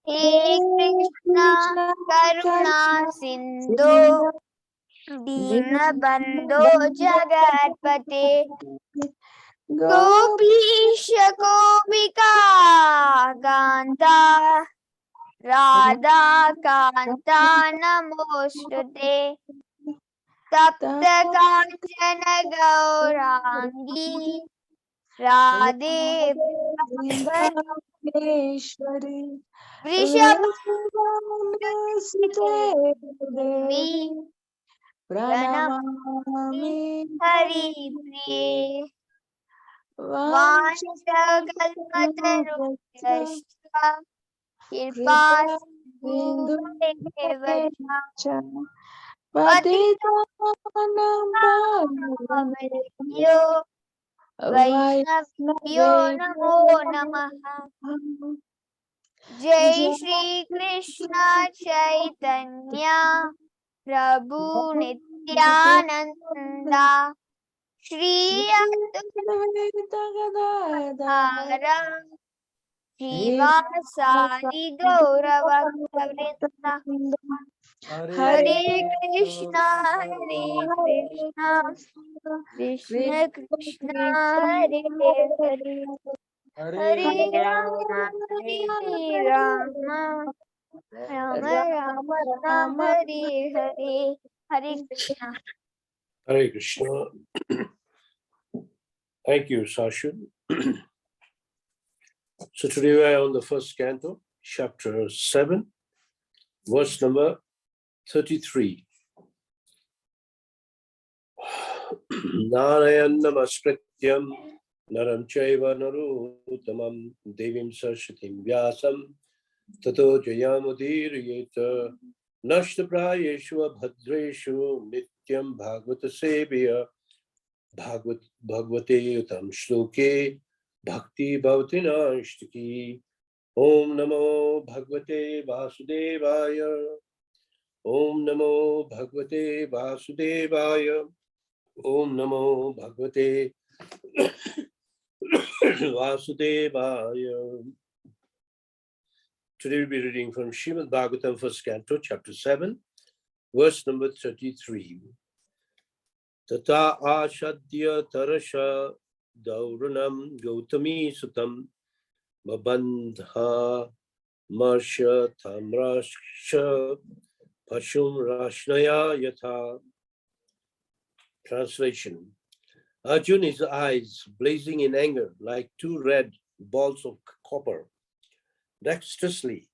हे कृष्ण करुणा सिंधु दीनबंधो जगत्पते गोपीश गोपिका कांता राधा कांता नमोस्तुते तप्त कांचन गौरांगी राधे वृषभानुसुते वृषभानुसुते प्रणमामि हरिप्रिये वाञ्छाकल्पतरुभ्यश्च कृपा सिन्धुभ्येव च पतितानां पावनेभ्यो वैष्णवेभ्यो नमो नमः। जय श्री कृष्ण चैतन्य प्रभु नित्यानंदा श्री अद्वैता श्रीवासादि गौरभक्तवृंदा हरे कृष्णा कृष्ण कृष्ण हरे हरे हरे राम राम राम हरे हरे। हरे Krishna. Hare Krishna. Thank you, Sashu. So today we are on the first canto, chapter 7, verse number 33. Narayan namaskrityam naram chaiva narottamam devim saraswatim vyasam tato jayamudiriyeta nashtaprayeshu bhadreshu nityam bhagavata sevya bhagavate utam shloke bhakti bhavati nashtaki. Om namo bhagavate vasudevaya. Om namo bhagavate vasudevaya. Om namo bhagavate vasudevaya. Today we'll be reading from Srimad Bhagavatam, first canto, chapter 7, verse number 33. Tata ashadya tarasha dauranam gautami sutam mabandha marsha tamrasha pashum rashnaya yatha. Translation. Arjun, his eyes blazing in anger like two red balls of copper, dexterously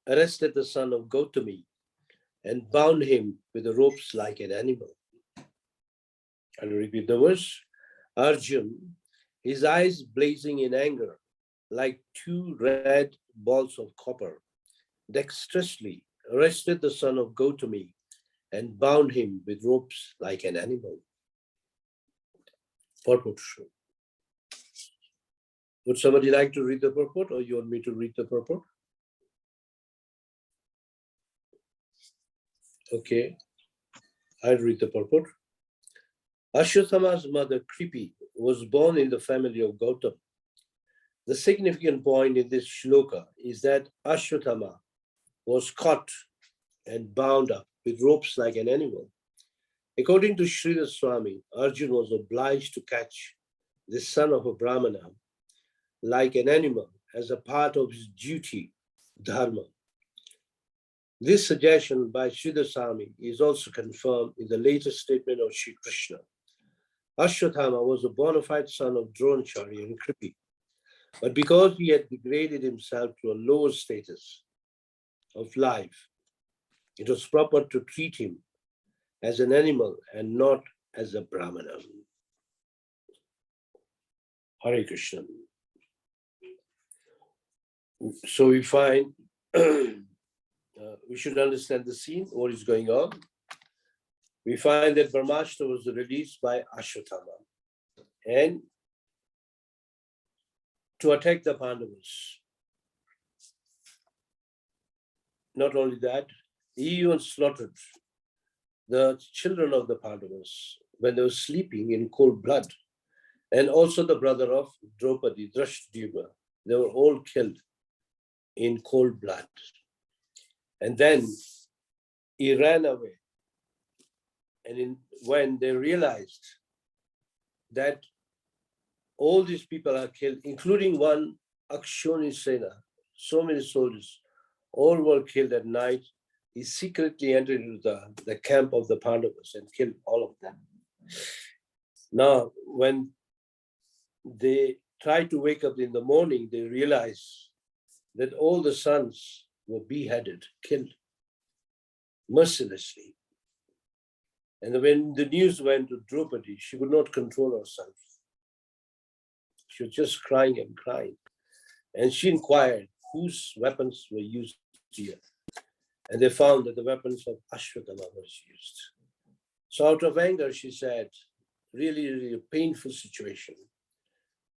arrested the son of Gautami and bound him with the ropes like an animal. I'll repeat the verse. Arjun, his eyes blazing in anger like two red balls of copper, dexterously arrested the son of Gautami and bound him with ropes like an animal. Purport. Would somebody like to read the purport, or you want me to read the purport? Okay, I'll read the purport. Ashwatthama's mother, Kripi, was born in the family of Gautam. The significant point in this shloka is that Ashwatthama was caught and bound up with ropes like an animal. According to Sridhar Swami, Arjun was obliged to catch the son of a Brahmana like an animal as a part of his duty, dharma. This suggestion by Sridhar Swami is also confirmed in the latest statement of Sri Krishna. Ashwatthama was a bona fide son of Dronacharya and Kripi, but because he had degraded himself to a lower status of life, it was proper to treat him as an animal and not as a Brahmana. Hare Krishna. So we find we should understand the scene, what is going on. We find that Brahmashtra was released by Ashwatthama and to attack the Pandavas. Not only that, he even slaughtered the children of the Pandavas when they were sleeping in cold blood, and also the brother of Draupadi, Drashdyumna. They were all killed in cold blood. And then he ran away. And when they realized that all these people are killed, including one Akshoni Sena, so many soldiers, all were killed at night, he secretly entered into the camp of the Pandavas and killed all of them. Now, when they tried to wake up in the morning, they realized that all the sons were beheaded, killed mercilessly. And when the news went to Draupadi, she could not control herself. She was just crying and crying. And she inquired whose weapons were used here. And they found that the weapons of Ashwatthama was used. So out of anger, she said, really, really a painful situation,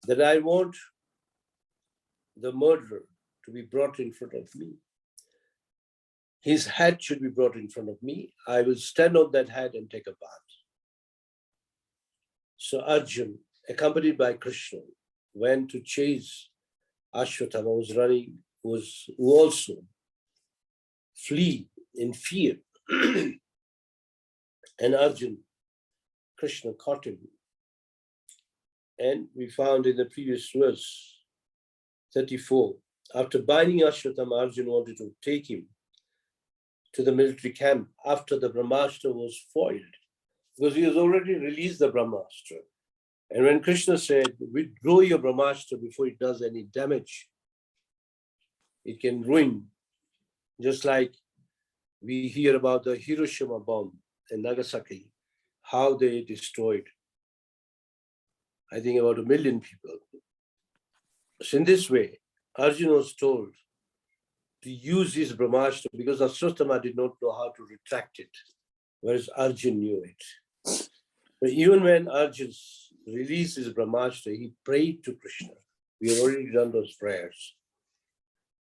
that I want the murderer to be brought in front of me. His head should be brought in front of me. I will stand on that head and take a bath. So Arjun, accompanied by Krishna, went to chase Ashwatthama, who also flee in fear. And Arjun, Krishna caught him. And we found in the previous verse, 34, after binding Ashwatthama, Arjun wanted to take him to the military camp after the Brahmastra was foiled, because he has already released the Brahmastra. And when Krishna said, withdraw your Brahmastra before it does any damage, it can ruin, just like we hear about the Hiroshima bomb and Nagasaki, how they destroyed, I think, about 1 million people. So in this way, Arjuna was told to use his Brahmastra because Ashwatthama did not know how to retract it, whereas Arjun knew it. But even when Arjun released his Brahmastra, he prayed to Krishna. We have already done those prayers.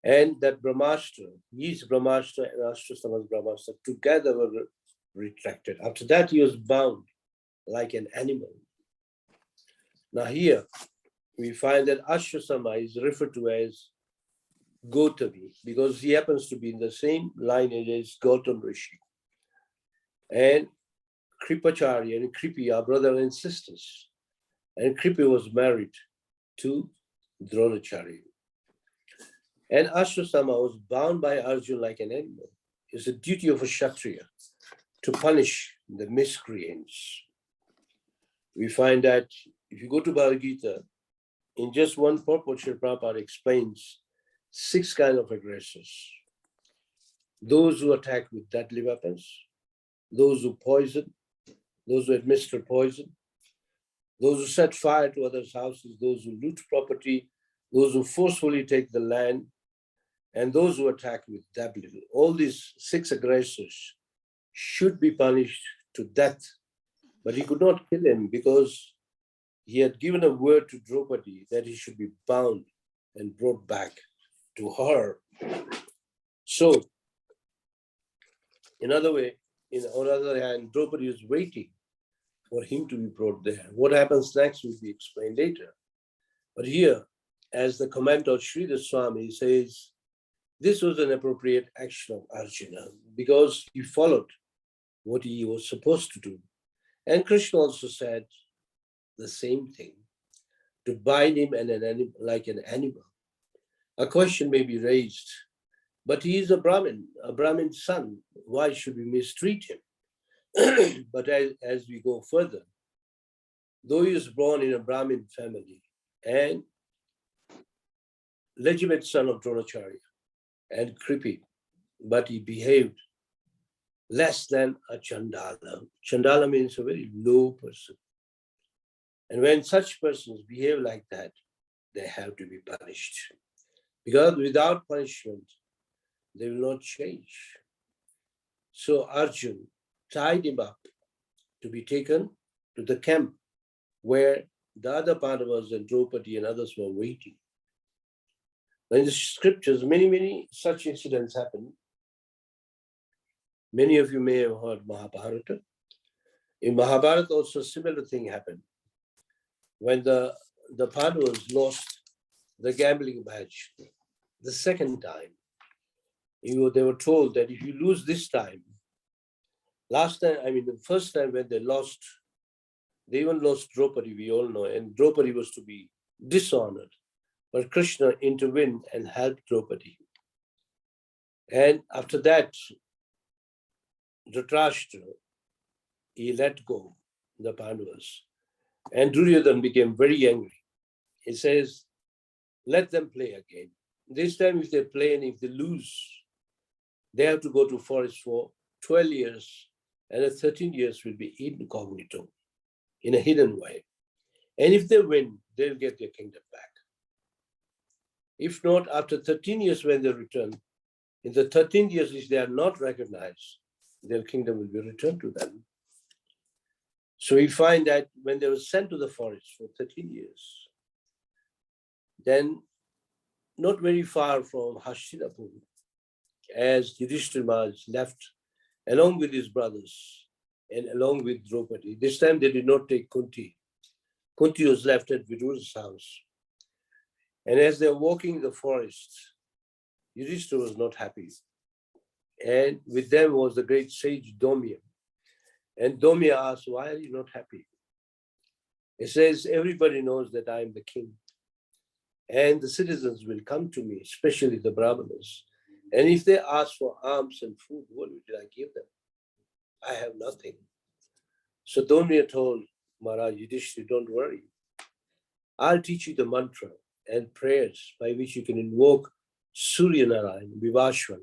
And that Brahmastra, his Brahmastra and Ashwatthama's Brahmastra together were retracted. After that, he was bound like an animal. Now here, we find that Ashwatthama is referred to as Gautami because he happens to be in the same lineage as Gautam Rishi. And Kripacharya and Kripi are brother and sisters. And Kripi was married to Dronacharya. And Ashwatthama was bound by Arjuna like an animal. It's the duty of a Kshatriya to punish the miscreants. We find that if you go to Bhagavad Gita, in just one purport, Srila Prabhupada explains 6 kinds of aggressors. Those who attack with deadly weapons, those who poison, those who administer poison, those who set fire to others' houses, those who loot property, those who forcefully take the land, and those who attack with deadly. All these 6 aggressors should be punished to death. But he could not kill him because he had given a word to Draupadi that he should be bound and brought back to her. So, on the other hand, Draupadi is waiting for him to be brought there. What happens next will be explained later. But here, as the commentator Sridhar Swami says, this was an appropriate action of Arjuna because he followed what he was supposed to do. And Krishna also said the same thing, to bind him like an animal. A question may be raised, but he is a Brahmin's son. Why should we mistreat him? But as we go further, though he was born in a Brahmin family and legitimate son of Dronacharya and Kripi, but he behaved less than a Chandala. Chandala means a very low person. And when such persons behave like that, they have to be punished. Because without punishment, they will not change. So Arjun tied him up to be taken to the camp where the other Pandavas and Draupadi and others were waiting. In the scriptures, many such incidents happen. Many of you may have heard Mahabharata. In Mahabharata also a similar thing happened. When the Pandavas lost the gambling match, the second time, they were told that if you lose this time, last time, the first time when they even lost Draupadi, we all know, and Draupadi was to be dishonored. But Krishna intervened and helped Draupadi. And after that, Dhritarashtra, he let go the Pandavas. And Duryodhana became very angry. He says, let them play again. This time, if they play and if they lose, they have to go to forest for 12 years, and the 13 years will be incognito, in a hidden way. And if they win, they'll get their kingdom back. If not, after 13 years when they return, in the 13th years, if they are not recognized, their kingdom will be returned to them. So we find that when they were sent to the forest for 13 years, then not very far from Hastinapur, as Yudhishthira Maharaj left along with his brothers and along with Draupadi. This time they did not take Kunti. Kunti was left at Vidura's house. And as they were walking in the forest, Yudhishthira was not happy. And with them was the great sage Domya. And Domya asked, why are you not happy? He says, everybody knows that I am the king. And the citizens will come to me, especially the Brahmanas. And if they ask for alms and food, what will I give them? I have nothing. So Domya told Maharaj Yudhishthira, don't worry. I'll teach you the mantra and prayers by which you can invoke Surya Narayan, Vivashwan.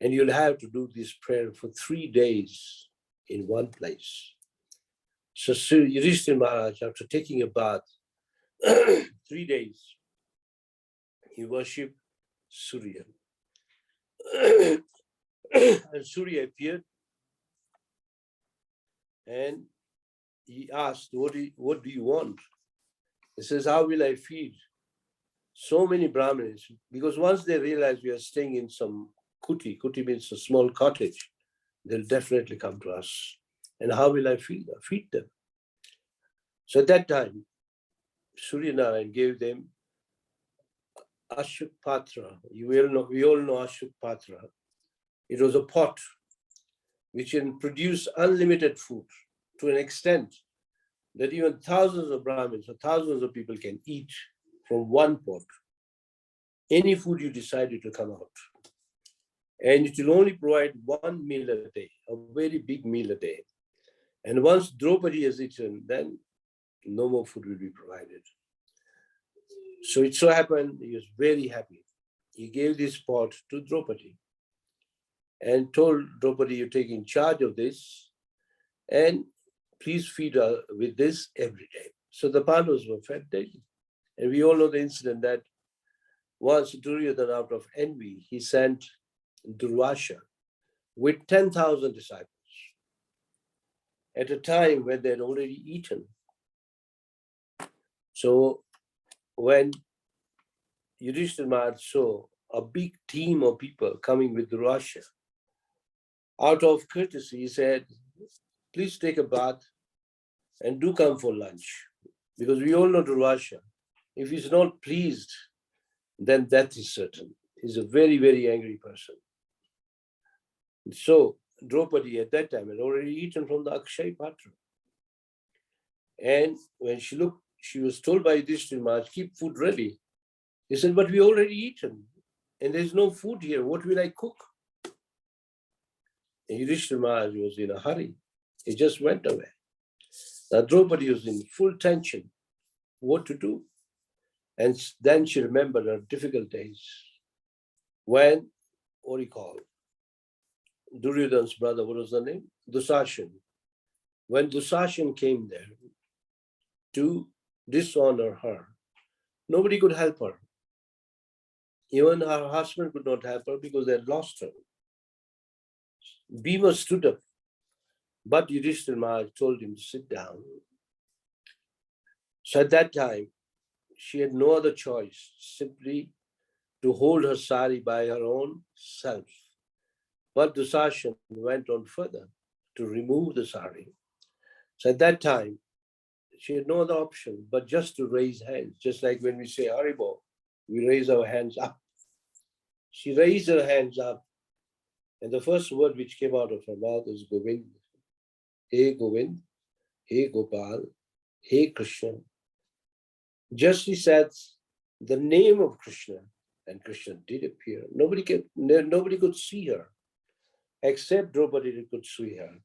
And you'll have to do this prayer for 3 days in one place. So Yudhishthira Maharaj, after taking a bath, 3 days, he worshipped Surya. And Surya appeared and he asked, what do you want? He says, how will I feed so many Brahmins? Because once they realize we are staying in some kuti means a small cottage, they'll definitely come to us. And how will I feed them? So at that time, Surya Narayan gave them Ashok Patra. We all know Ashok Patra. It was a pot which can produce unlimited food to an extent that even thousands of Brahmins or thousands of people can eat from one pot. Any food you decided to come out. And it will only provide 1 meal a day, a very big meal a day. And once Draupadi has eaten, then no more food will be provided. So it so happened, he was very happy. He gave this pot to Draupadi and told Draupadi, you're taking charge of this and please feed her with this every day. So the Pandavas were fed daily. And we all know the incident that once Duryodhana, out of envy, he sent Durvasha with 10,000 disciples at a time when they had already eaten. So when Yudhishthira Maharaj saw a big team of people coming with Durvasha, out of courtesy, he said, please take a bath and do come for lunch. Because we all know Durvasha, if he's not pleased, then death is certain. He's a very, very angry person. So Draupadi at that time had already eaten from the Akshay Patra. And when she looked, she was told by Yudhishthira Maharaj, keep food ready. He said, but we already eaten and there's no food here. What will I cook? And Yudhishthira Maharaj was in a hurry. He just went away. Now Draupadi was in full tension, what to do. And then she remembered her difficult days when, what do you call, Duryodhana's brother, what was the name? Dusashan. When Dusashan came there to dishonor her, nobody could help her. Even her husband could not help her because they had lost her. Bhima stood up, but Yudhishthira Maharaj told him to sit down. So at that time, she had no other choice, simply to hold her sari by her own self. But Dusashan went on further to remove the sari. So at that time, she had no other option but just to raise hands, just like when we say Haribo, we raise our hands up. She raised her hands up, and the first word which came out of her mouth was Govind. Hey Govind, hey Gopal, hey Krishna. Just she said the name of Krishna, and Krishna did appear. Nobody could see her, except Draupadi could see her.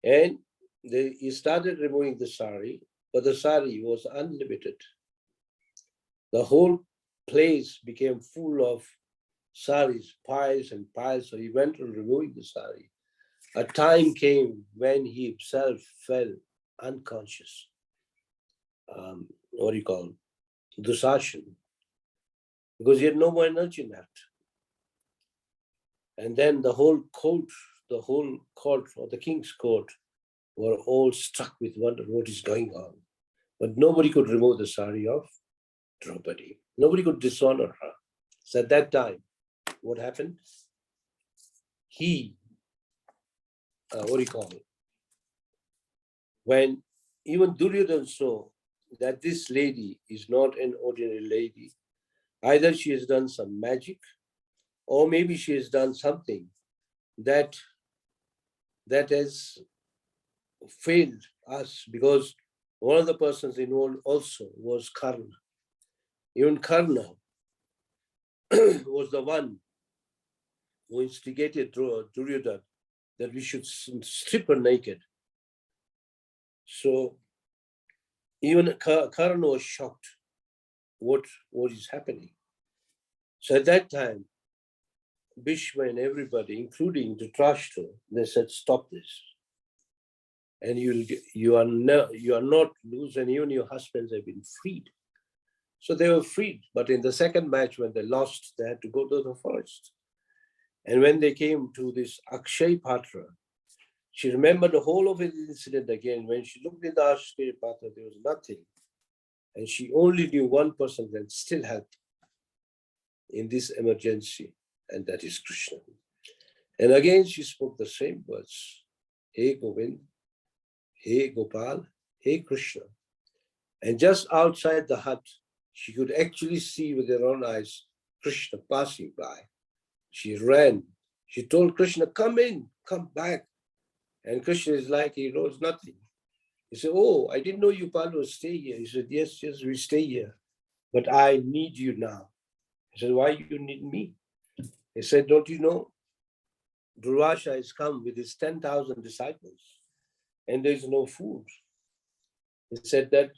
And he started removing the sari, but the sari was unlimited. The whole place became full of saris, piles and piles. So he went on removing the sari. A time came when he himself fell unconscious. What do you call it? Dusashan. Because he had no more energy left. And then the whole court or the king's court were all struck with wonder what is going on. But nobody could remove the sari of Draupadi. Nobody could dishonor her. So at that time, what happened? He, what do you call it? When even Duryodhana saw that this lady is not an ordinary lady, either she has done some magic, or maybe she has done something that has failed us, because one of the persons involved also was Karna. Even Karna was the one who instigated Duryodhana that we should strip her naked. So even Karna was shocked what is happening. So at that time, Bhishma and everybody, including Dhritarashtra, they said, stop this. And you are not loose, and even your husbands have been freed. So they were freed. But in the second match, when they lost, they had to go to the forest. And when they came to this Akshay Patra, she remembered the whole of the incident again. When she looked in the Akshay Patra, there was nothing. And she only knew one person that still helped in this emergency, and that is Krishna. And again, she spoke the same words. Hey Govind, hey Gopal, hey Krishna. And just outside the hut, she could actually see with her own eyes Krishna passing by. She ran. She told Krishna, come in, come back. And Krishna is like, he knows nothing. He said, oh, I didn't know you Paul would stay here. He said, yes, we stay here. But I need you now. He said, why you need me? He said, don't you know? Durvasha has come with his 10,000 disciples, and there's no food. He said that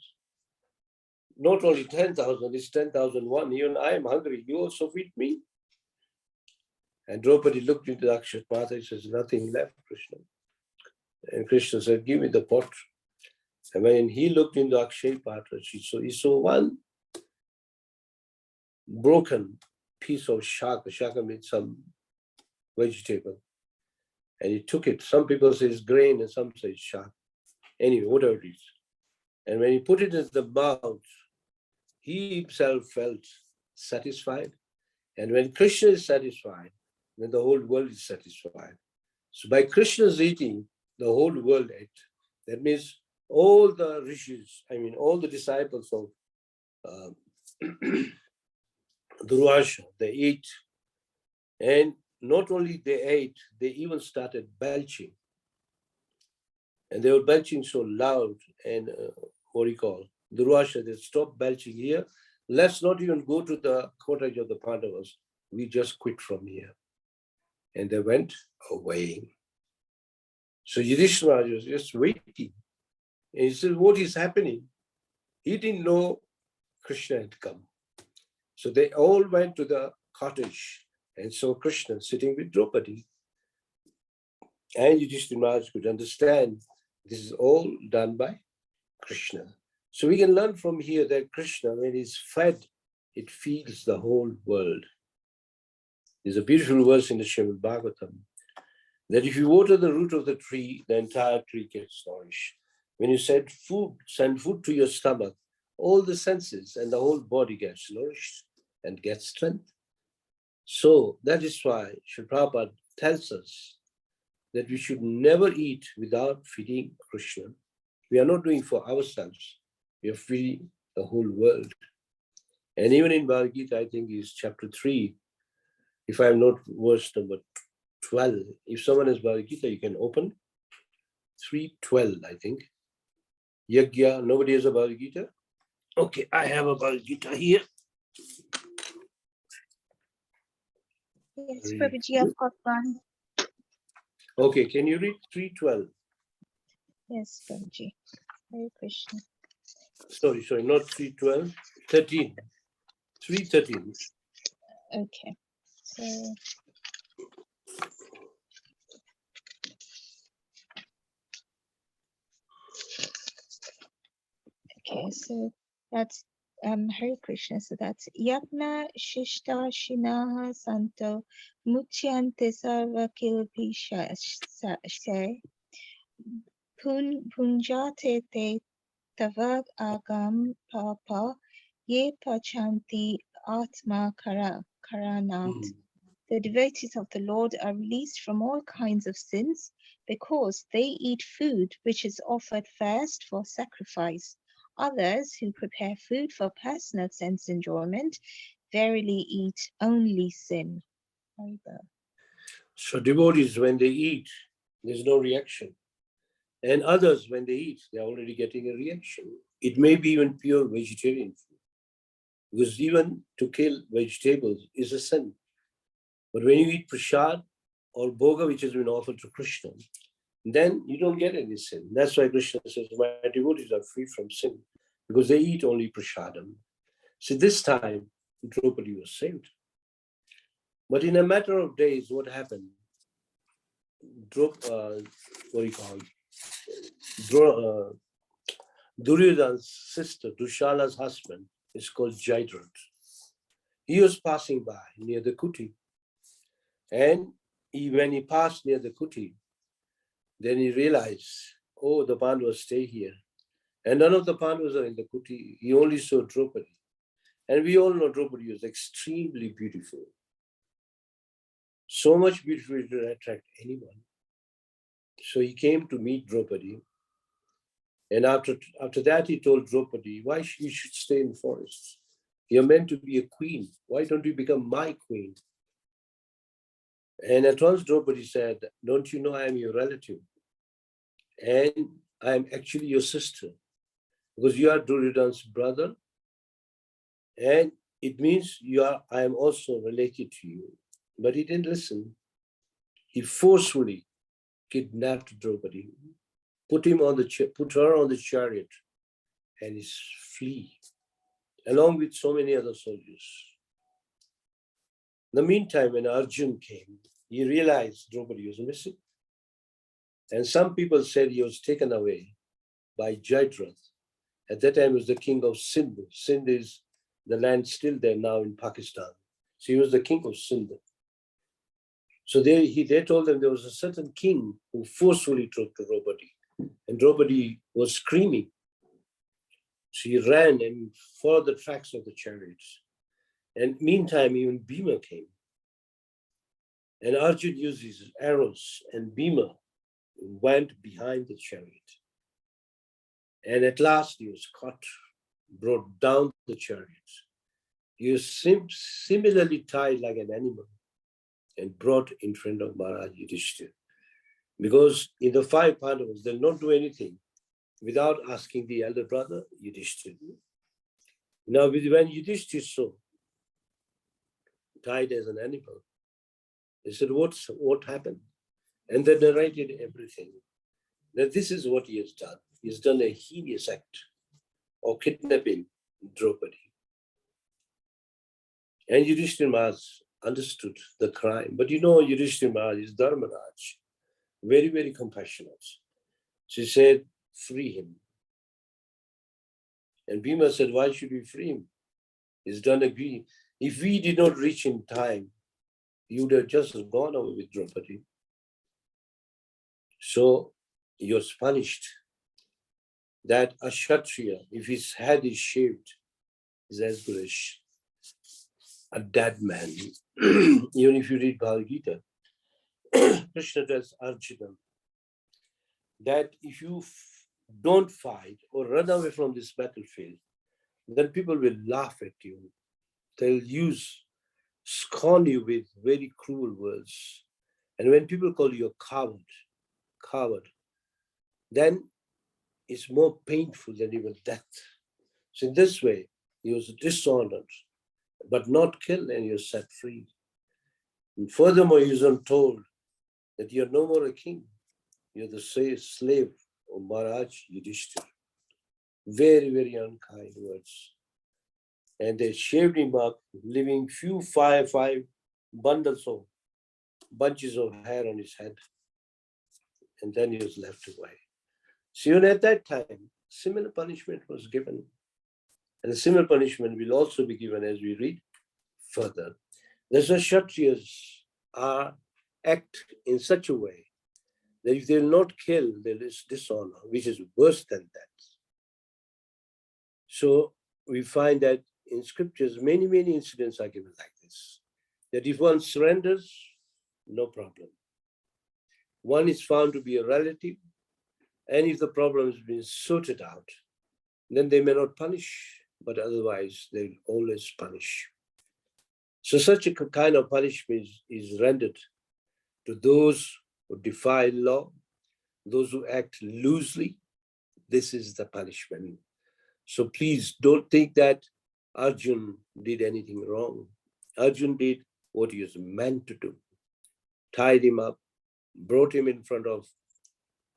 not only 10,000, it's 10,001. Even I am hungry. You also feed me? And Draupadi looked into the Akshay Patra. He says, nothing left, Krishna. And Krishna said, give me the pot. And when he looked into Akshay Patra, he saw one broken piece of shaka. Shaka means some vegetable. And he took it. Some people say it's grain and some say it's shaka. Anyway, whatever it is. And when he put it in the mouth, he himself felt satisfied. And when Krishna is satisfied, then the whole world is satisfied. So by Krishna's eating, the whole world ate. That means all the rishis, all the disciples of Durvasha, they ate. And not only they ate, they even started belching. And they were belching so loud, and Durvasha, they stopped belching here. Let's not even go to the cottage of the Pandavas. We just quit from here. And they went away. So Yudhishthira was just waiting. And he said, what is happening? He didn't know Krishna had come. So they all went to the cottage and saw Krishna sitting with Draupadi. And Yudhishthira could understand this is all done by Krishna. So we can learn from here that Krishna, when he's fed, it feeds the whole world. There's a beautiful verse in the Srimad Bhagavatam that if you water the root of the tree, the entire tree gets nourished. When you send food to your stomach, all the senses and the whole body gets nourished and gets strength. So that is why Srila Prabhupada tells us that we should never eat without feeding Krishna. We are not doing for ourselves. We are feeding the whole world. And even in Bhagavad Gita, I think is chapter 3, if I'm not verse number 12. If someone has Bhagavad Gita, you can open 3:12, I think. Yagya, nobody has a Bhagavad Gita? Okay, I have a Bhagavad Gita here. Yes, Prabhuji, I've got one. Okay, can you read 3:12? Yes, Prabhuji. Hare Krishna. Sorry, not 3:12, 13. 3:13. Okay. So that's Hare Krishna. So that's Yagna Shishta Shinaha Santo Muchyante Sarva Kilpisha Se Punjate Te Tavad Agam Papa Ye Pachanti Atma Karanat. The devotees of the Lord are released from all kinds of sins because they eat food which is offered first for sacrifice. Others who prepare food for personal sense enjoyment verily eat only sin. So devotees, when they eat, there's no reaction. And others, when they eat, they're already getting a reaction. It may be even pure vegetarian food. Because even to kill vegetables is a sin. But when you eat prasad or bhoga, which has been offered to Krishna, then you don't get any sin. That's why Krishna says, my devotees are free from sin, because they eat only prasadam. So this time, Draupadi was saved. But in a matter of days, what happened? Duryodhana's sister, Dushala's husband, is called Jayadratha. He was passing by near the kuti. And when he passed near the kuti, then he realized, oh, the Pandavas stay here. And none of the Pandavas are in the kuti. He only saw Draupadi. And we all know Draupadi was extremely beautiful. So much beautiful to attract anyone. So he came to meet Draupadi. And after that, he told Draupadi, why you should stay in the forest? You're meant to be a queen. Why don't you become my queen? And at once Draupadi said, don't you know I am your relative? And I am actually your sister, because you are Duryodhana's brother. And it means I am also related to you. But he didn't listen. He forcefully kidnapped Draupadi, put her on the chariot, and he flee, along with so many other soldiers. In the meantime, when Arjun came, he realized Draupadi was missing. And some people said he was taken away by Jayadratha. At that time, he was the king of Sindh. Sindh is the land still there now in Pakistan. So he was the king of Sindh. So they told them there was a certain king who forcefully took Draupadi. And Draupadi was screaming. She ran and followed the tracks of the chariots. And meantime, even Bhima came. And Arjun used his arrows, and Bhima went behind the chariot. And at last he was caught, brought down the chariot. He was similarly tied like an animal and brought in front of Maharaj Yudhishthira. Because in the 5 Pandavas, they'll not do anything without asking the elder brother, Yudhishthira. Now, when Yudhishthira saw tied as an animal, they said, what happened? And they narrated everything. That this is what he has done. He has done a heinous act of kidnapping Draupadi. And Yudhishthira Maharaj understood the crime. But you know, Yudhishthira Maharaj is Dharmaraj, very, very compassionate. She said, free him. And Bhima said, why should we free him? He's done a greed. If we did not reach in time, he would have just gone away with Draupadi. So he was punished. That a Kshatriya, if his head is shaved, is as good as a dead man. Even if you read Bhagavad Gita, Krishna tells Arjuna that if you don't fight or run away from this battlefield, then people will laugh at you. they'll scorn you with very cruel words. And when people call you a coward, then it's more painful than even death. So in this way, he was dishonored, but not killed, and you're set free. And furthermore, he was told that you're no more a king. You're the slave of Maharaj Yudhishthira. Very, very unkind words. And they shaved him up, leaving five bunches of hair on his head. And then he was left away. So even at that time, similar punishment was given. And a similar punishment will also be given as we read further. That's why Kshatriyas act in such a way that if they will not kill, there is dishonor, which is worse than that. So we find that in scriptures, many, many incidents are given like this. That if one surrenders, no problem. One is found to be a relative, and if the problem has been sorted out, then they may not punish, but otherwise they will always punish. So such a kind of punishment is rendered to those who defy law, those who act loosely. This is the punishment. So please don't think that Arjun did anything wrong. Arjun did what he was meant to do. Tied him up, brought him in front of,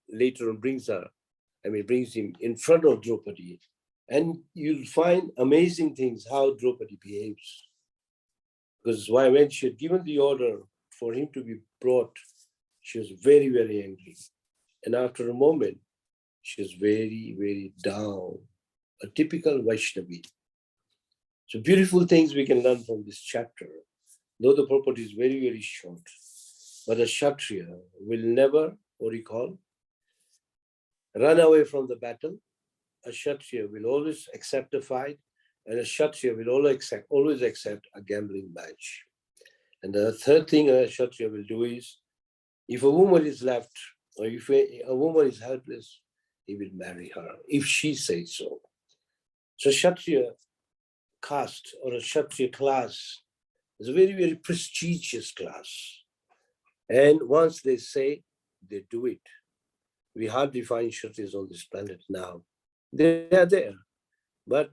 later on brings him in front of Draupadi. And you'll find amazing things how Draupadi behaves. Because when she had given the order for him to be brought, she was very, very angry. And after a moment, she was very, very down. A typical Vaishnavi. So beautiful things we can learn from this chapter, though the purport is very, very short. But a Kshatriya will never, run away from the battle. A Kshatriya will always accept a fight, and a Kshatriya will always accept a gambling match. And the third thing a Kshatriya will do is, if a woman is left, or if a woman is helpless, he will marry her, if she says so. So Kshatriya caste or a Kshatriya class is a very, very prestigious class. And once they say, they do it. We hardly find Kshatriyas on this planet now. They are there, but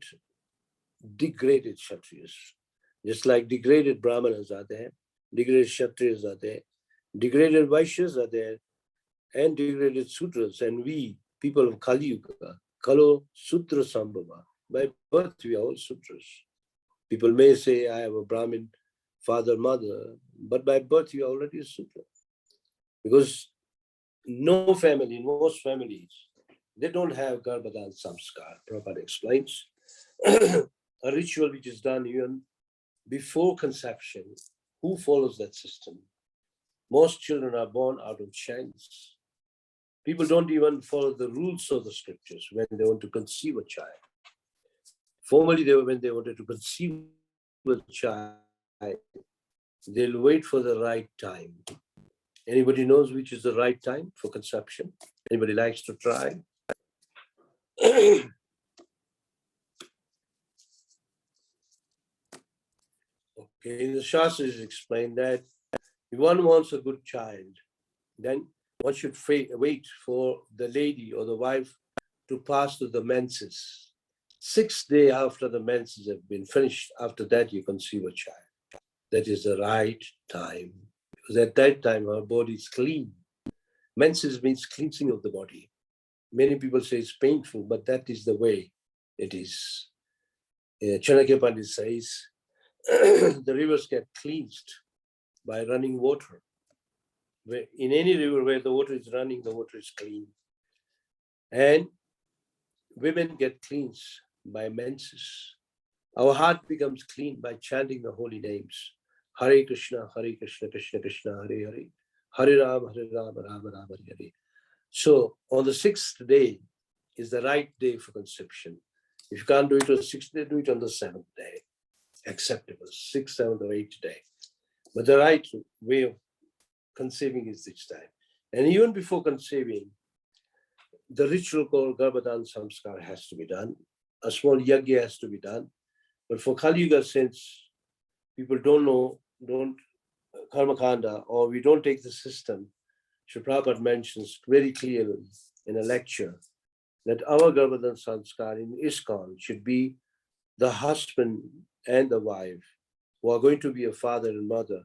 degraded Kshatriyas. Just like degraded Brahmanas are there, degraded Kshatriyas are there, degraded Vaishyas are there, and degraded Sudras. And we, people of Kali Yuga, Kalo Sutra Sambhava, by birth we are all Sudras. People may say, I have a Brahmin father, mother, but by birth you are already a Sudra. Because no family, in most families, they don't have Garbhadan Samskar. Prabhupada explains. A ritual which is done even before conception. Who follows that system? Most children are born out of chance. People don't even follow the rules of the scriptures when they want to conceive a child. Formerly, when they wanted to conceive a child, they'll wait for the right time. Anybody knows which is the right time for conception? Anybody likes to try? Okay, in the Shastras explained that if one wants a good child, then one should wait for the lady or the wife to pass through the menses. 6 days after the menses have been finished, after that you conceive a child. That is the right time. Because at that time our body is clean. Menses means cleansing of the body. Many people say it's painful, but that is the way it is. Chanakya Pandit says, the rivers get cleansed by running water. In any river where the water is running, the water is clean. And women get cleansed by menses. Our heart becomes clean by chanting the holy names. Hare Krishna, Krishna Krishna, Hare Hare. Hare Ram, Ram Ram, Hare Hare. So on the 6th day is the right day for conception. If you can't do it on the 6th day, do it on the 7th day. Acceptable, 6th, 7th, or 8th day. But the right way of conceiving is this time. And even before conceiving, the ritual called Garbhadan Samskar has to be done. A small yajna has to be done. But for Kali Yuga, since people don't know, don't karma kanda, or we don't take the system, Srila Prabhupada mentions very clearly in a lecture that our Garbhadan Sanskar in ISKCON should be the husband and the wife who are going to be a father and mother.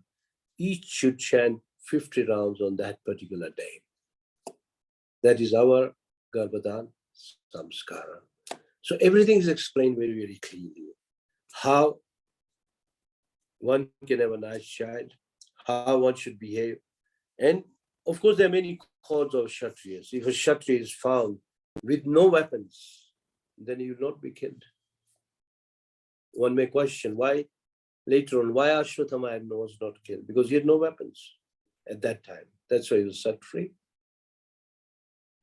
Each should chant 50 rounds on that particular day. That is our Garbhadan Samskara. So everything is explained very, very clearly. How one can have a nice child, how one should behave. And of course, there are many codes of Kshatriyas. If a Kshatriya is found with no weapons, then he will not be killed. One may question why, later on, why Ashwatthama was not killed? Because he had no weapons at that time. That's why he was set free.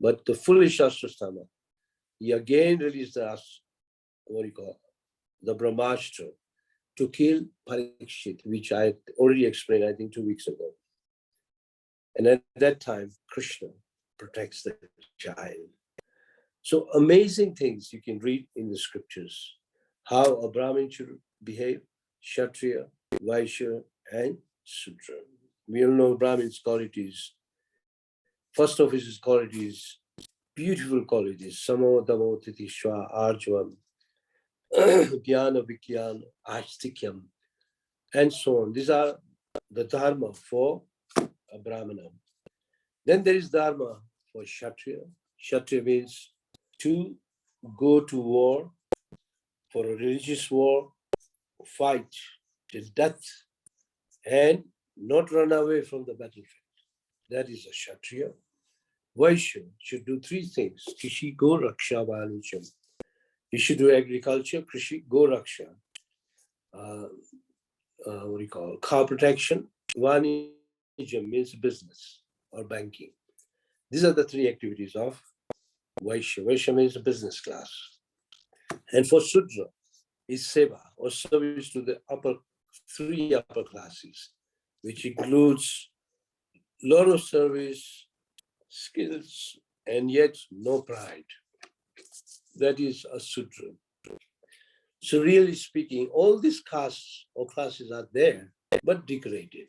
But the foolish Ashwatthama, he again released the, the Brahmastra to kill Parikshit, which I already explained, I think 2 weeks ago. And at that time, Krishna protects the child. So amazing things you can read in the scriptures. How a Brahmin should behave, Kshatriya, Vaishya, and Sudra. We all know Brahmin's qualities. First of his qualities, beautiful qualities, Samo, Damo, Titi, Shwa, Arjvam, Jnana, Vikyana, Astikyam, and so on. These are the dharma for a Brahmana. Then there is dharma for Kshatriya. Kshatriya means to go to war, for a religious war, fight till death, and not run away from the battlefield. That is a Kshatriya. Vaishya should do 3 things. Krishi go raksha vanucham. He should do agriculture, Krishi go raksha. What do you call? Cow protection. Vanijam means business or banking. These are the 3 activities of Vaishya. Vaishya means the business class. And for Sudra is seva or service to the 3 upper classes, which includes lot of service, skills, and yet no pride. That is a Sudra. So really speaking, all these castes or classes are there, but degraded.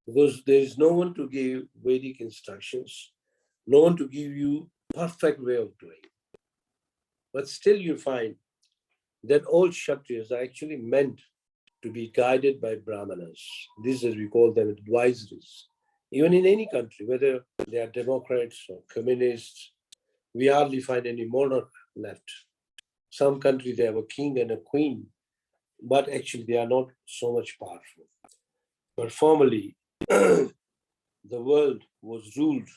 Because there is no one to give Vedic instructions, no one to give you perfect way of doing. But still you find that all Kshatriyas are actually meant to be guided by Brahmanas. These, as we call them, advisories. Even in any country, whether they are Democrats or Communists, we hardly find any monarch left. Some countries, they have a king and a queen, but actually they are not so much powerful. But formerly, the world was ruled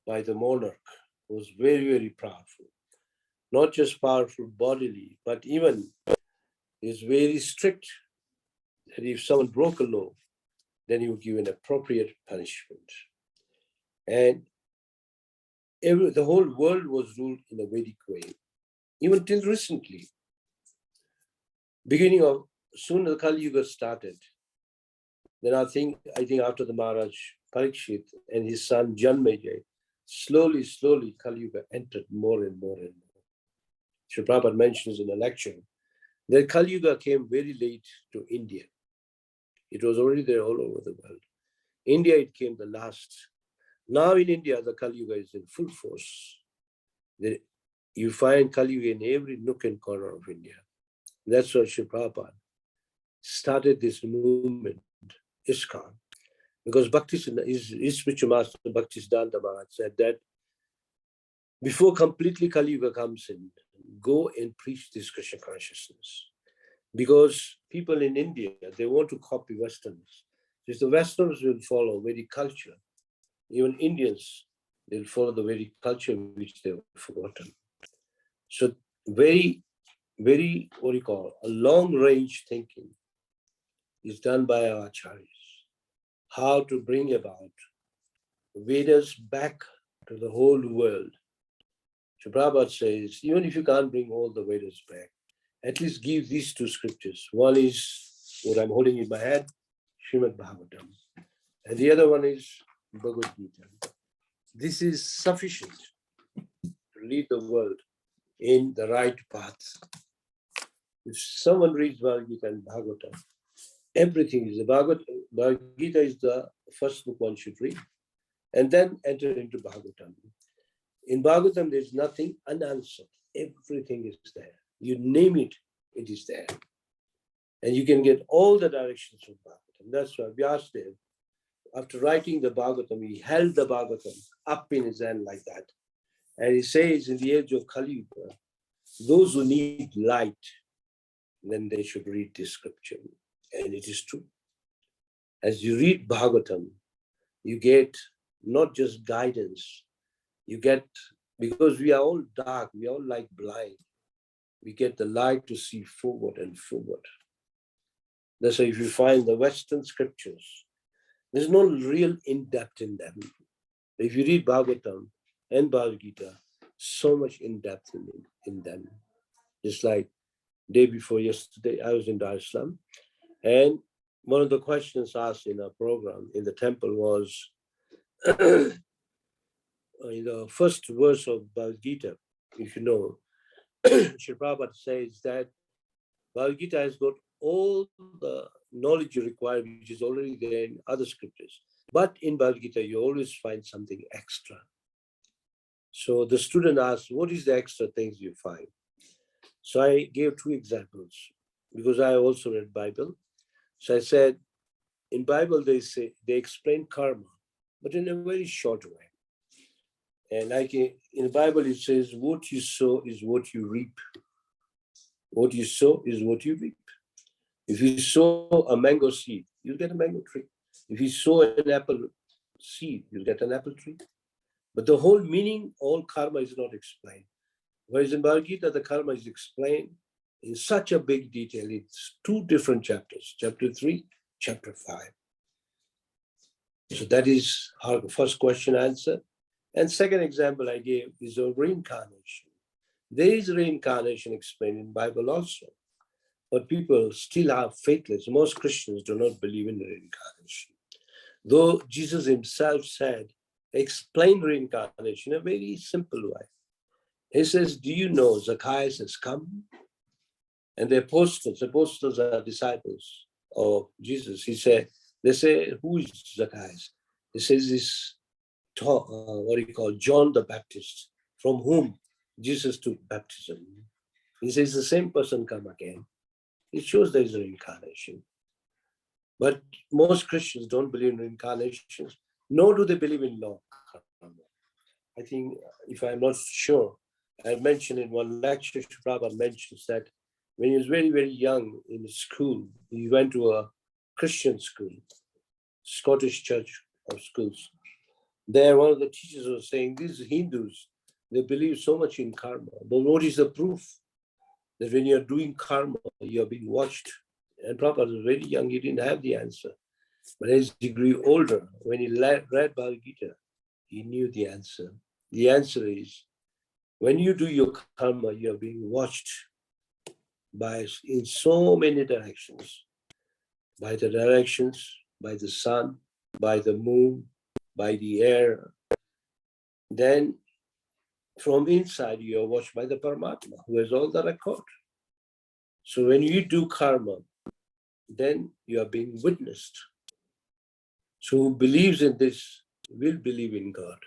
by the monarch, who was very, very powerful. Not just powerful bodily, but even is very strict that if someone broke a law, then he would give an appropriate punishment. And the whole world was ruled in a Vedic way, even till recently. Beginning of, soon the Kali Yuga started. Then I think after the Maharaj Parikshit and his son Janmejay, slowly Kali Yuga entered more and more and more. Srila Prabhupada mentions in a lecture that Kali Yuga came very late to India. It was already there all over the world. India, it came the last. Now in India, the Kali Yuga is in full force. You find Kali Yuga in every nook and corner of India. That's why Srila Prabhupada started this movement, ISKCON, because his spiritual master, Bhaktisiddhanta Maharaj, said that before completely Kali Yuga comes in, go and preach this Krishna consciousness. Because people in India, they want to copy Westerners. If the Westerners will follow Vedic culture, even Indians, they'll follow the Vedic culture which they've forgotten. So very, very, a long-range thinking is done by our acharyas. How to bring about Vedas back to the whole world. So Prabhupada says, even if you can't bring all the Vedas back, at least give these 2 scriptures. One is what I'm holding in my hand, Srimad Bhagavatam. And the other one is Bhagavad Gita. This is sufficient to lead the world in the right path. If someone reads Bhagavad Gita and Bhagavatam, Everything is the Bhagavad Gita is the first book one should read, and then enter into Bhagavatam. In Bhagavatam, there's nothing unanswered. Everything is there. You name it, it is there. And you can get all the directions from Bhagavatam. That's why Vyasadeva, after writing the Bhagavatam, he held the Bhagavatam up in his hand like that. And he says, in the age of Kali Yuga, those who need light, then they should read this scripture. And it is true. As you read Bhagavatam, you get not just guidance, you get, because we are all dark, we are all like blind, we get the light to see forward and forward. That's why if you find the Western scriptures, there's no real in-depth in them. If you read Bhagavatam and Bhagavad Gita, so much in-depth in them. Just like day before yesterday, I was in Dar es Salaam, and one of the questions asked in our program in the temple was, in the first verse of Bhagavad Gita, if you know, Sri Prabhupada says that Bhagavad Gita has got all the knowledge you require, which is already there in other scriptures. But in Bhagavad Gita, you always find something extra. So the student asked, what is the extra things you find? So I gave two examples, because I also read Bible. So I said, in Bible, they explain karma, but in a very short way. And like in the Bible, it says, what you sow is what you reap. What you sow is what you reap. If you sow a mango seed, you'll get a mango tree. If you sow an apple seed, you'll get an apple tree. But the whole meaning, all karma is not explained. Whereas in Bhagavad Gita, the karma is explained in such a big detail. It's two different chapters, chapter 3, chapter 5. So that is our first question answer. And second example I gave is of reincarnation. There is reincarnation explained in Bible also. But people still are faithless. Most Christians do not believe in reincarnation. Though Jesus himself said, explain reincarnation in a very simple way. He says, do you know Zacchaeus has come? And the apostles are disciples of Jesus. They say, who is Zacchaeus? He says, this, John the Baptist, from whom Jesus took baptism. He says, the same person come again. It shows there is a reincarnation. But most Christians don't believe in reincarnation, nor do they believe in law. I think, if I'm not sure, I mentioned in one lecture, Prabhupada mentions that when he was very, very young in school, he went to a Christian school, Scottish Church of Schools. There, one of the teachers was saying, these Hindus, they believe so much in karma. But what is the proof that when you're doing karma, you're being watched? And Prabhupada was very young, he didn't have the answer. But as he grew older, when he read Bhagavad Gita, he knew the answer. The answer is, when you do your karma, you're being watched in so many directions. By the directions, by the sun, by the moon, by the air. Then from inside, you are watched by the Paramatma, who has all the record. So when you do karma, then you are being witnessed. So who believes in this will believe in God.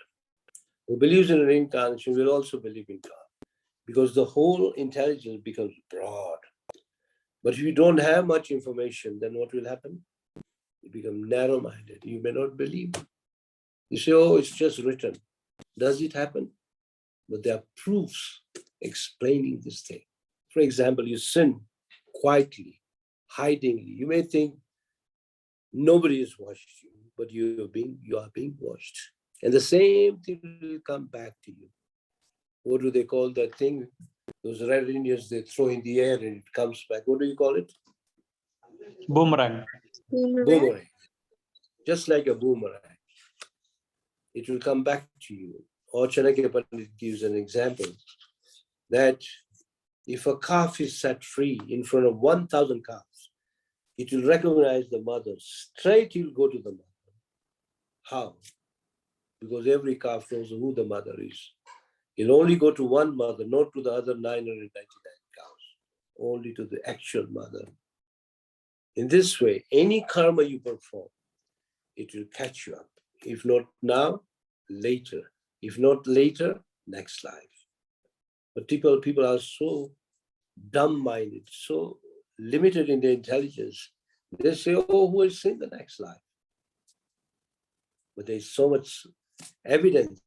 Who believes in reincarnation will also believe in God, because the whole intelligence becomes broad. But if you don't have much information, then what will happen? You become narrow-minded. You may not believe. You say, oh, it's just written. Does it happen? But there are proofs explaining this thing. For example, you sin quietly, hidingly. You may think nobody has watched you, but you are being watched. And the same thing will come back to you. What do they call that thing? Those red Indians, they throw in the air and it comes back. What do you call it? Boomerang. Boomerang. Just like a boomerang. It will come back to you. Or Chanakya Pandit gives an example that if a calf is set free in front of 1,000 calves, it will recognize the mother. Straight it will go to the mother. How? Because every calf knows who the mother is. He'll only go to one mother, not to the other 999 cows, only to the actual mother. In this way, any karma you perform, it will catch you up. If not now, later. If not later, next life. But people are so dumb-minded, so limited in their intelligence. They say, oh, who will see the next life? But there's so much evidence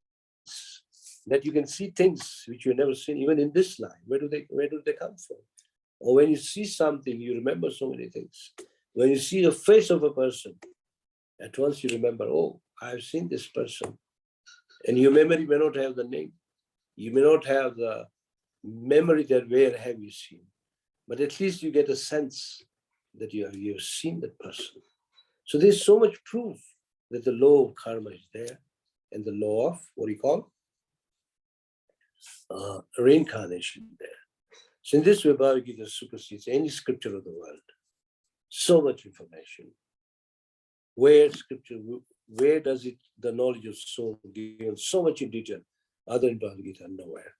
that you can see things which you've never seen, even in this life. Where do they come from? Or when you see something, you remember so many things. When you see the face of a person, at once you remember, oh, I've seen this person. And your memory may not have the name. You may not have the memory that where have you seen. But at least you get a sense that you have seen that person. So there's so much proof that the law of karma is there and the law of, what do you call? Reincarnation there. So in this way, Bhagavad Gita supersedes any scripture of the world. So much information. Where scripture, where does it, the knowledge of soul given so much in detail, other than Bhagavad Gita, nowhere.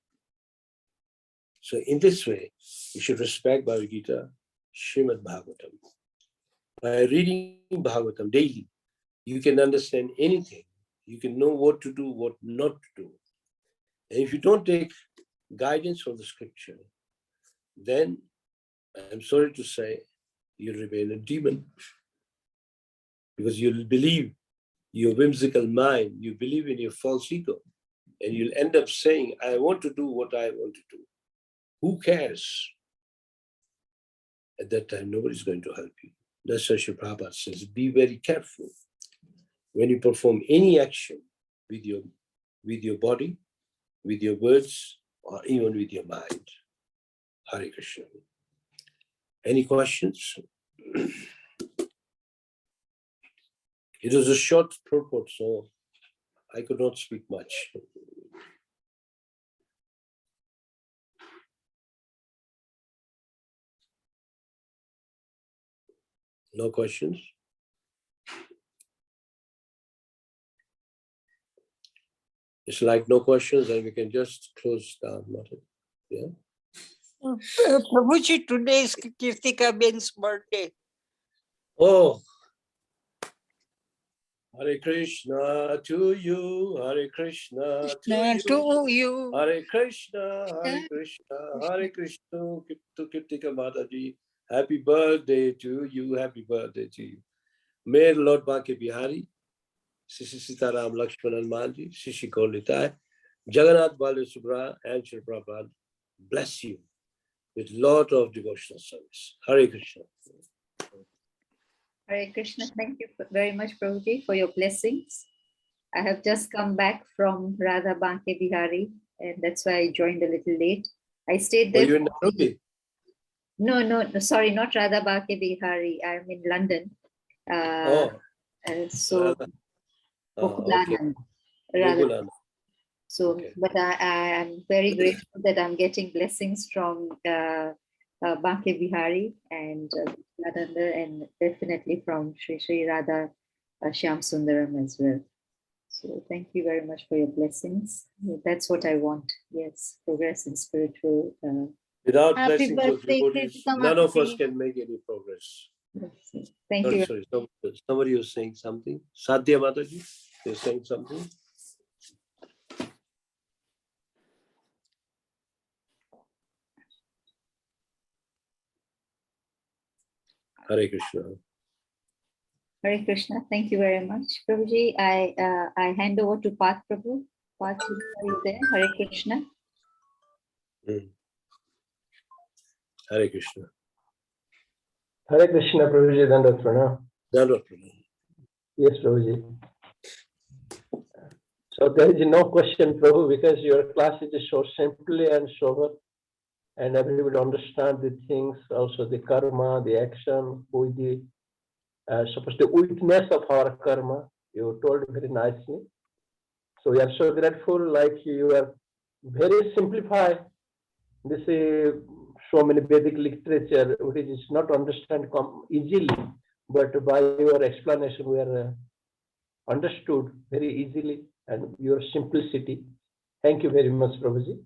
So in this way, you should respect Bhagavad Gita, Srimad Bhagavatam. By reading Bhagavatam daily, you can understand anything. You can know what to do, what not to do. And if you don't take guidance from the scripture, then I'm sorry to say, you'll remain a demon. Because you'll believe your whimsical mind, you believe in your false ego, and you'll end up saying, I want to do what I want to do. Who cares? At that time, nobody's going to help you. That's why Srila Prabhupada says, be very careful when you perform any action with your body, with your words, or even with your mind. Hare Krishna. Any questions? It was a short purport, so I could not speak much. No questions? It's like no questions, and we can just close down. Yeah. Prabhuji, today is Kirtika Ben's birthday. Oh, Hare Krishna to you, Hare Krishna to you, Hare Krishna, Hare Krishna to Kirtika Mataji. Happy birthday to you, happy birthday to you. May Lord Bake Bihari, Sisi Sitaram Lakshman Manji, Sisi Kolitai, Jagannath Baladev Subra, and Srila Prabhupada bless you with lot of devotional service. Hare Krishna. Hare Krishna. Thank you very much, Prabhuji, for your blessings. I have just come back from Radha Banke Bihari, and that's why I joined a little late. I stayed there. Are you in Nairobi? No, sorry, not Radha Banke Bihari. I'm in London. So, okay. Radha. So, okay. But I am very grateful that I'm getting blessings from Banke Bihari and and definitely from Sri Radha Shyam Sundaram as well. So thank you very much for your blessings. That's what I want. Yes, progress in spiritual. Without Happy blessings of birthday, devotees, Kritika none of us Mataji. can make any progress. Thank you. Sorry, somebody was saying something. Sadhya Mataji, you're saying something? Hare Krishna. Hare Krishna. Thank you very much, Prabhuji. I hand over to Path Prabhu. Path, are you there? Hare Krishna. Hare Krishna. Hare Krishna, Prabhuji, Dandavat Pranam. Dandavat Pranam. Yes, Prabhuji. So there is no question, Prabhu, because your class is so simply and sober, and everybody understand the things, also the karma, the action, with the suppose the witness of our karma. You told very nicely. So we are so grateful, like you are very simplified. This is so many Vedic literature, which is not understand easily, but by your explanation, we are understood very easily, and your simplicity. Thank you very much, Prabhuji.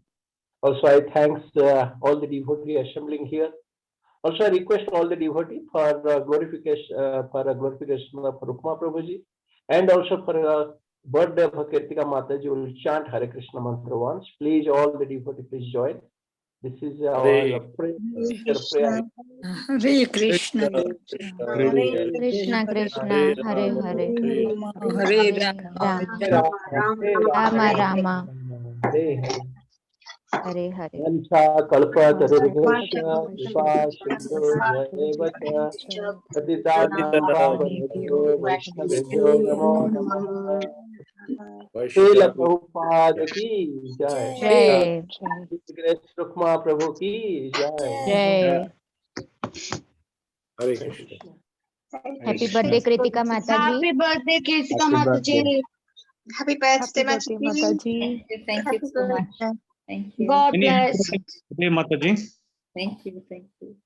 Also, I thanks all the devotees assembling here. Also, I request all the devotees for glorification of Rukma Prabhuji, and also for birthday of Kirtika Mataji will chant Hare Krishna mantra once. Please, all the devotees, please join. This is our Hare prayer. Hare Krishna. Krishna Krishna Hare Hare Hare Rama. Rama Rama Hare Hare Hare Vancha kalpa tarurubhasya vipa sindhu jayavata patitanam pavanebhyo vaishnavebhyo namo namaha. Srila Prabhupada ki jai. Jai Grace Rukma Prabhu ki jai. Jai Hare Krishna. Happy birthday Kritika Mataji. Happy birthday, Kirtika Happy Mataji. birthday. Happy birthday, Thank you so much. Thank you. God Many happy bless. birthday, Mataji. Thank you. Thank you.